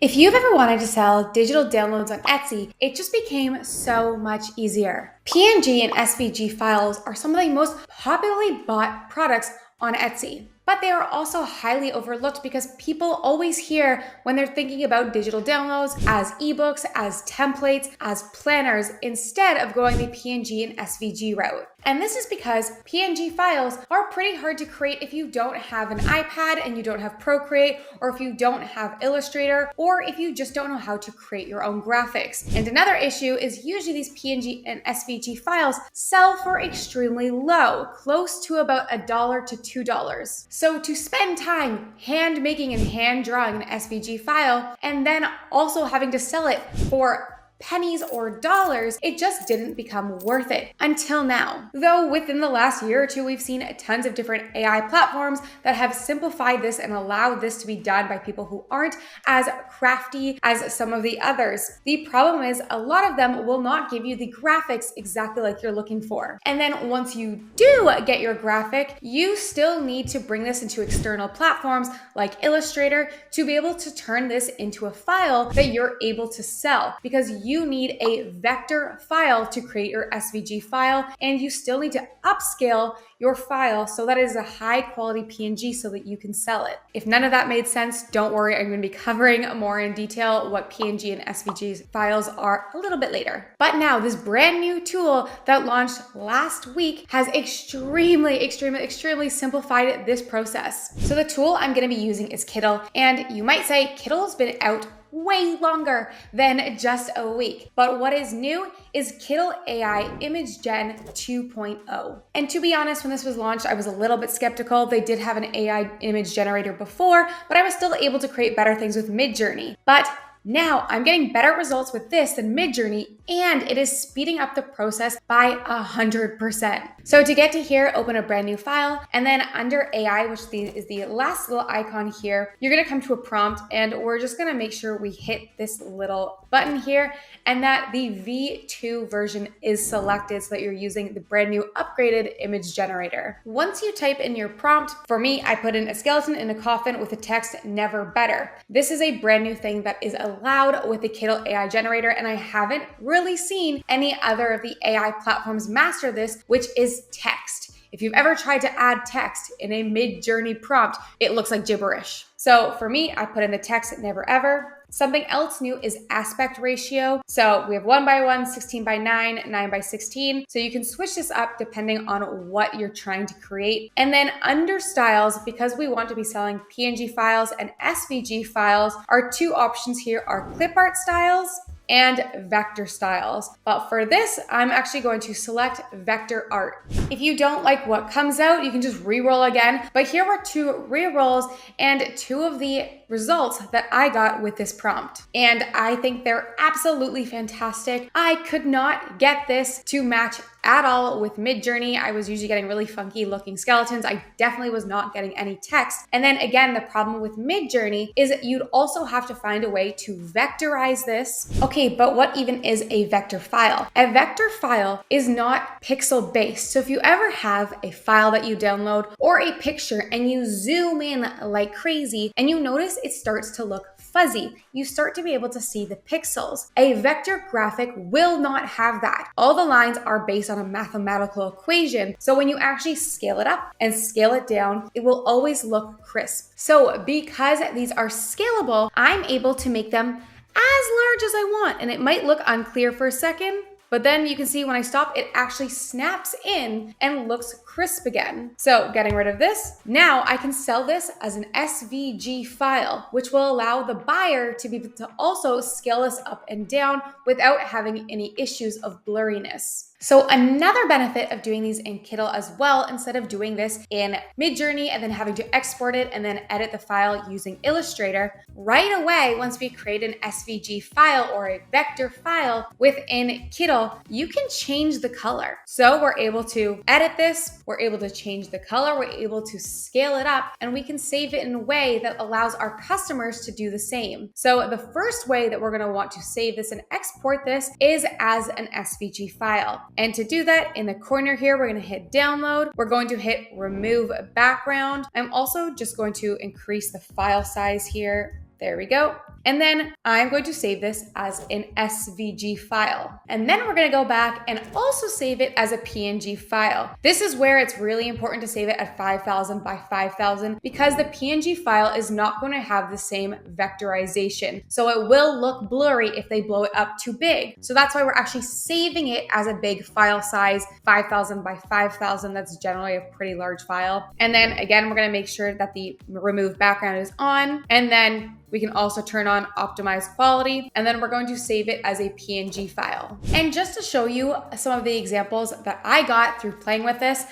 If you've ever wanted to sell digital downloads on Etsy, it just became so much easier. PNG and SVG files are some of the most popularly bought products on Etsy, but they are also highly overlooked because people always hear when they're thinking about digital downloads as ebooks, as templates, as planners, instead of going the PNG and SVG route. And this is because PNG files are pretty hard to create if you don't have an iPad and you don't have Procreate, or if you don't have Illustrator, or if you just don't know how to create your own graphics. And another issue is usually these PNG and SVG files sell for extremely low, close to about $1 to $2. So to spend time hand making and hand drawing an SVG file and then also having to sell it for pennies or dollars, it just didn't become worth it until now. Though within the last year or two, we've seen tons of different AI platforms that have simplified this and allowed this to be done by people who aren't as crafty as some of the others. The problem is a lot of them will not give you the graphics exactly like you're looking for. And then once you do get your graphic, you still need to bring this into external platforms like Illustrator to be able to turn this into a file that you're able to sell, because you need a vector file to create your SVG file, and you still need to upscale your file so that it is a high quality PNG so that you can sell it. If none of that made sense, don't worry, I'm going to be covering more in detail what PNG and SVG files are a little bit later. But now this brand new tool that launched last week has extremely simplified this process. So the tool I'm going to be using is Kittl, and you might say Kittle's been out way longer than just a week. But what is new is Kittl AI Image Gen 2.0. And to be honest, when this was launched, I was a little bit skeptical. They did have an AI image generator before, but I was still able to create better things with Midjourney. But now I'm getting better results with this than Midjourney, and it is speeding up the process by 100%. So to get to here, open a brand new file, and then under AI, which is the last little icon here, you're gonna come to a prompt, and we're just gonna make sure we hit this little button here and that the V2 version is selected so that you're using the brand new upgraded image generator. Once you type in your prompt, for me, I put in a skeleton in a coffin with the text "never better." This is a brand new thing that is allowed with the Kittl AI generator, and I haven't really seen any other of the AI platforms master this, which is text. If you've ever tried to add text in a Midjourney prompt, it looks like gibberish. So for me, I put in the text "never ever." Something else new is aspect ratio. So we have 1:1, 16:9, 9:16. So you can switch this up depending on what you're trying to create. And then under styles, because we want to be selling PNG files and SVG files, our two options here are clip art styles and vector styles. But for this, I'm actually going to select vector art. If you don't like what comes out, you can just re-roll again. But here were two re-rolls and two of the results that I got with this prompt. And I think they're absolutely fantastic. I could not get this to match at all with Midjourney. I was usually getting really funky looking skeletons. I definitely was not getting any text. And then again, the problem with Midjourney is that you'd also have to find a way to vectorize this. Okay, but what even is a vector file? A vector file is not pixel based. So if you ever have a file that you download or a picture and you zoom in like crazy and you notice it starts to look fuzzy, you start to be able to see the pixels. A vector graphic will not have that. All the lines are based on a mathematical equation. So when you actually scale it up and scale it down, it will always look crisp. So because these are scalable, I'm able to make them as large as I want. And it might look unclear for a second, but then you can see when I stop, it actually snaps in and looks crisp again. So getting rid of this, now I can sell this as an SVG file, which will allow the buyer to be able to also scale this up and down without having any issues of blurriness. So another benefit of doing these in Kittl as well, instead of doing this in Midjourney and then having to export it and then edit the file using Illustrator, right away, once we create an SVG file or a vector file within Kittl, you can change the color. So we're able to edit this, we're able to change the color, we're able to scale it up, and we can save it in a way that allows our customers to do the same. So the first way that we're gonna want to save this and export this is as an SVG file. And to do that, in the corner here, we're going to hit download. We're going to hit remove background. I'm also just going to increase the file size here. There we go. And then I'm going to save this as an SVG file. And then we're going to go back and also save it as a PNG file. This is where it's really important to save it at 5,000 by 5,000 because the PNG file is not going to have the same vectorization. So it will look blurry if they blow it up too big. So that's why we're actually saving it as a big file size, 5,000 by 5,000. That's generally a pretty large file. And then again, we're going to make sure that the remove background is on. And then we can also turn on optimize quality, and then we're going to save it as a PNG file. And just to show you some of the examples that I got through playing with this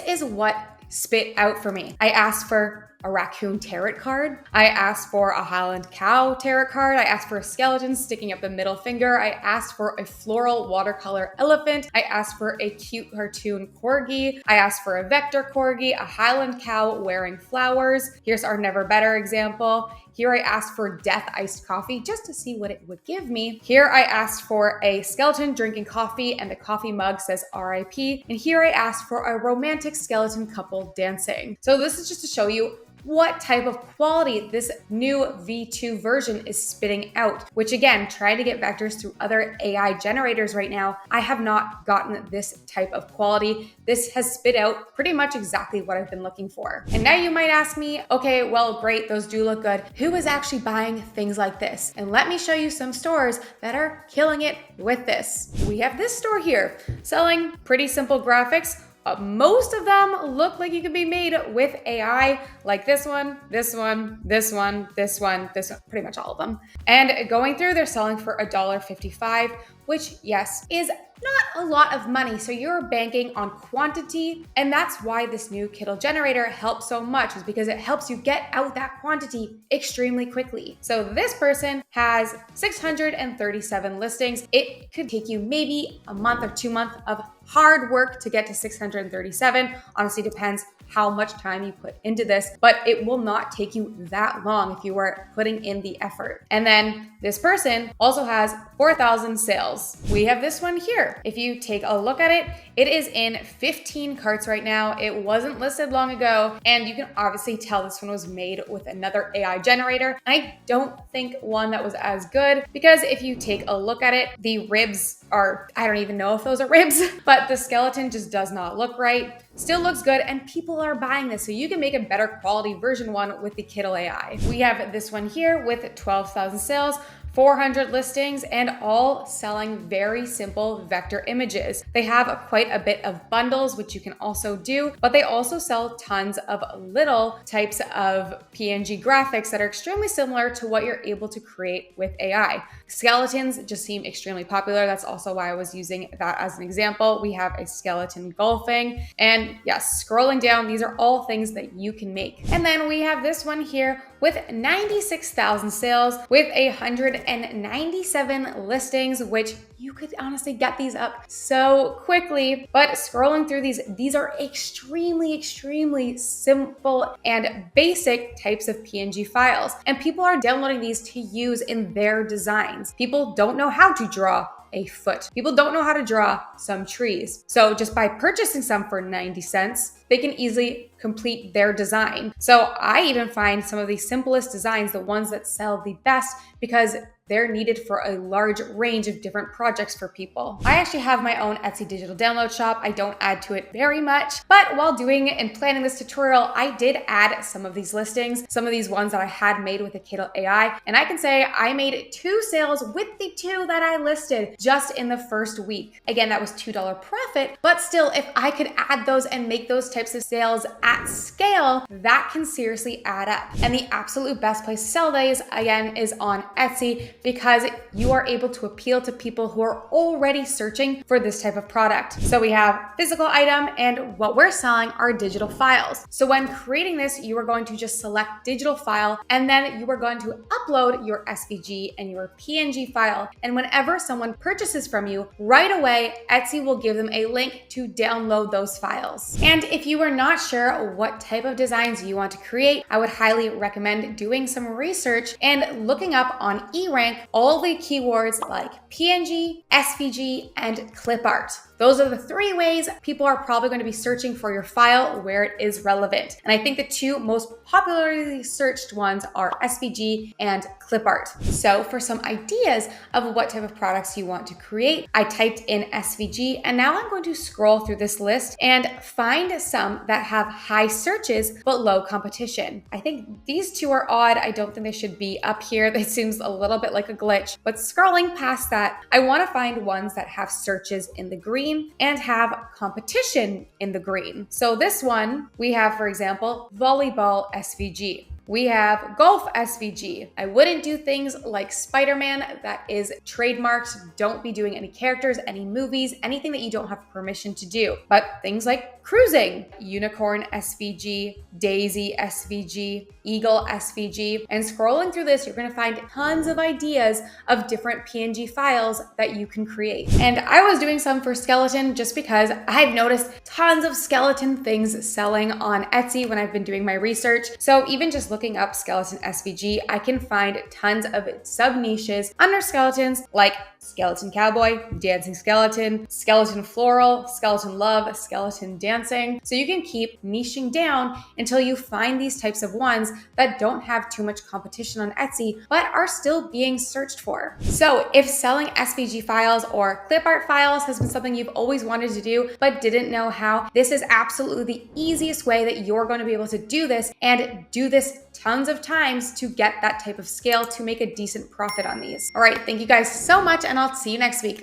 is what spit out for me. I asked for a raccoon tarot card. I asked for a Highland cow tarot card. I asked for a skeleton sticking up the middle finger. I asked for a floral watercolor elephant. I asked for a cute cartoon corgi. I asked for a vector corgi, a Highland cow wearing flowers. Here's our never better example. Here I asked for death iced coffee just to see what it would give me. Here I asked for a skeleton drinking coffee and the coffee mug says RIP. And here I asked for a romantic skeleton couple dancing. So this is just to show you what type of quality this new V2 version is spitting out, which again, trying to get vectors through other AI generators right now, I have not gotten this type of quality. This has spit out pretty much exactly what I've been looking for. And now you might ask me, okay, well, great, those do look good. Who is actually buying things like this? And let me show you some stores that are killing it with this. We have this store here selling pretty simple graphics. Most of them look like you could be made with AI, like this one, this one, this one, this one, this one, pretty much all of them. And going through, they're selling for $1.55, which yes, is not a lot of money. So you're banking on quantity. And that's why this new Kittl generator helps so much, is because it helps you get out that quantity extremely quickly. So this person has 637 listings. It could take you maybe a month or 2 months of hard work to get to 637. Honestly, depends how much time you put into this, but it will not take you that long if you are putting in the effort. And then this person also has 4,000 sales. We have this one here. If you take a look at it, it is in 15 carts right now. It wasn't listed long ago, and you can obviously tell this one was made with another AI generator. I don't think one that was as good, because if you take a look at it, the ribs are, I don't even know if those are ribs, but the skeleton just does not look right. Still looks good, and people are buying this, so you can make a better quality version one with the Kittl AI. We have this one here with 12,000 sales, 400 listings, and all selling very simple vector images. They have quite a bit of bundles, which you can also do, but they also sell tons of little types of PNG graphics that are extremely similar to what you're able to create with AI. Skeletons just seem extremely popular. That's also why I was using that as an example. We have a skeleton golfing, and yes, scrolling down, these are all things that you can make. And then we have this one here with 96,000 sales with 197 listings, which you could honestly get these up so quickly. But scrolling through these are extremely, extremely simple and basic types of PNG files. And people are downloading these to use in their designs. People don't know how to draw a foot. People don't know how to draw some trees. So just by purchasing some for 90 cents, they can easily complete their design. So I even find some of the simplest designs the ones that sell the best, because they're needed for a large range of different projects for people. I actually have my own Etsy digital download shop. I don't add to it very much, but while doing and planning this tutorial, I did add some of these listings, some of these ones that I had made with the Kittl AI, and I can say I made 2 sales with the 2 that I listed just in the first week. Again, that was $2 profit, but still, if I could add those and make those types of sales at scale, that can seriously add up. And the absolute best place to sell these, again, is on Etsy, because you are able to appeal to people who are already searching for this type of product. So we have physical item, and what we're selling are digital files. So when creating this, you are going to just select digital file, and then you are going to upload your SVG and your PNG file. And whenever someone purchases from you, right away, Etsy will give them a link to download those files. And if you are not sure what type of designs you want to create, I would highly recommend doing some research and looking up on Erank all the keywords like PNG, SVG, and clip art. Those are the 3 ways people are probably going to be searching for your file where it is relevant. And I think the 2 most popularly searched ones are SVG and clip art. So for some ideas of what type of products you want to create, I typed in SVG, and now I'm going to scroll through this list and find some that have high searches but low competition. I think these 2 are odd. I don't think they should be up here. It seems a little bit like a glitch, but scrolling past that, I want to find ones that have searches in the green and have competition in the green. So this one, we have, for example, volleyball SVG. We have golf SVG. I wouldn't do things like Spider-Man. That is trademarked. Don't be doing any characters, any movies, anything that you don't have permission to do. But things like cruising, unicorn SVG, daisy SVG, eagle SVG. And scrolling through this, you're going to find tons of ideas of different PNG files that you can create. And I was doing some for skeleton just because I've noticed tons of skeleton things selling on Etsy when I've been doing my research. So even just looking up skeleton SVG, I can find tons of sub niches under skeletons like skeleton cowboy, dancing skeleton, skeleton floral, skeleton love, skeleton dancing. So you can keep niching down until you find these types of ones that don't have too much competition on Etsy, but are still being searched for. So if selling SVG files or clip art files has been something you've always wanted to do, but didn't know how, this is absolutely the easiest way that you're going to be able to do this, and do this tons of times to get that type of scale to make a decent profit on these. All right, thank you guys so much, and I'll see you next week.